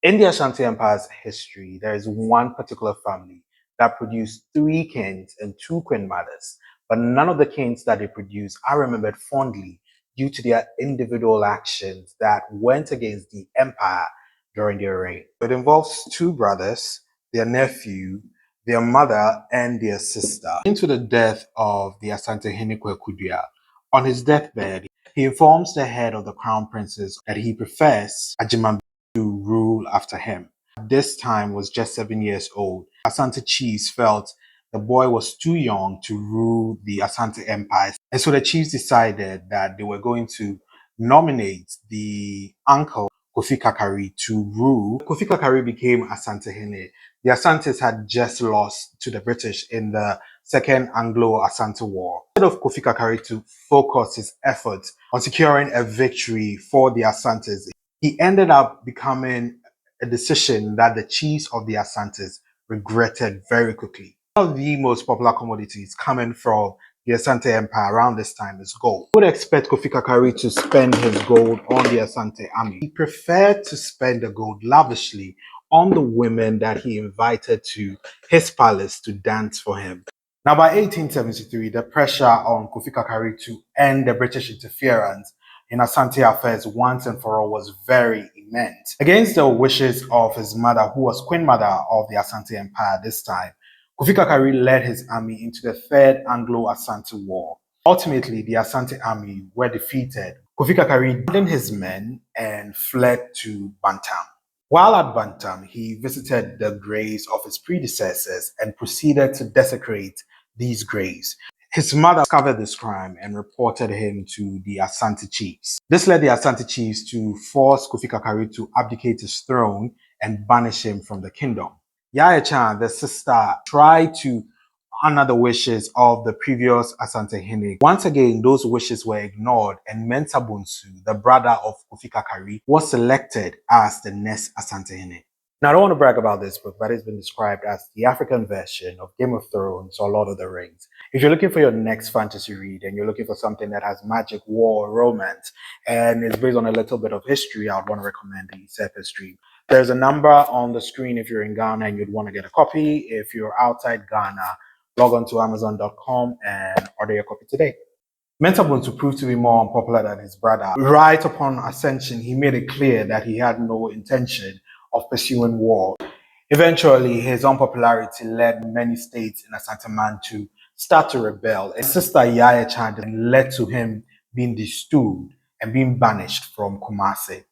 In the Ashanti Empire's history, there is one particular family that produced three kings and two queen mothers, but none of the kings that they produced are remembered fondly due to their individual actions that went against the empire during their reign. It involves two brothers, their nephew, their mother, and their sister. Into the death of the Asantehenes Kudia, on his deathbed, he informs the head of the crown princes that he prefers Ajimam to rule after him. At this time was just 7 years old. Asante chiefs felt the boy was too young to rule the Asante Empire. And so the chiefs decided that they were going to nominate the uncle Kofi Kakari to rule. Kofi Kakari became Asantehene. The Asantes had just lost to the British in the Second Anglo-Asante War. Instead of Kofi Kakari to focus his efforts on securing a victory for the Asantes, he ended up becoming a decision that the chiefs of the Asantes regretted very quickly. One of the most popular commodities coming from the Asante Empire around this time is gold. You would expect Kofi Kakari to spend his gold on the Asante army. He preferred to spend the gold lavishly on the women that he invited to his palace to dance for him. Now, by 1873, the pressure on Kofi Kakari to end the British interference in Asante affairs once and for all was very immense. Against the wishes of his mother, who was queen mother of the Asante Empire this time, Kofi Kakari led his army into the Third Anglo-Asante War. Ultimately, the Asante army were defeated. Kofi Kakari abandoned his men and fled to Bantam. While at Bantam, he visited the graves of his predecessors and proceeded to desecrate these graves. His mother discovered this crime and reported him to the Asante chiefs. This led the Asante chiefs to force Kofi Kakari to abdicate his throne and banish him from the kingdom. Yaya Chan, the sister, tried to honor the wishes of the previous Asantehene. Once again, those wishes were ignored, and Mensa Bonsu, the brother of Kofi Kakari, was selected as the next Asantehene. Now, I don't want to brag about this book, but it's been described as the African version of Game of Thrones or Lord of the Rings. If you're looking for your next fantasy read and you're looking for something that has magic, war, romance, and is based on a little bit of history, I would want to recommend the Surface Stream. There's a number on the screen if you're in Ghana and you'd want to get a copy. If you're outside Ghana, log on to Amazon.com and order your copy today. Mensa Bonsu proved to be more unpopular than his brother. Right upon ascension, he made it clear that he had no intention of pursuing war. Eventually, his unpopularity led many states in Asante to start to rebel. His sister Yaya Chan led to him being destood and being banished from Kumasi.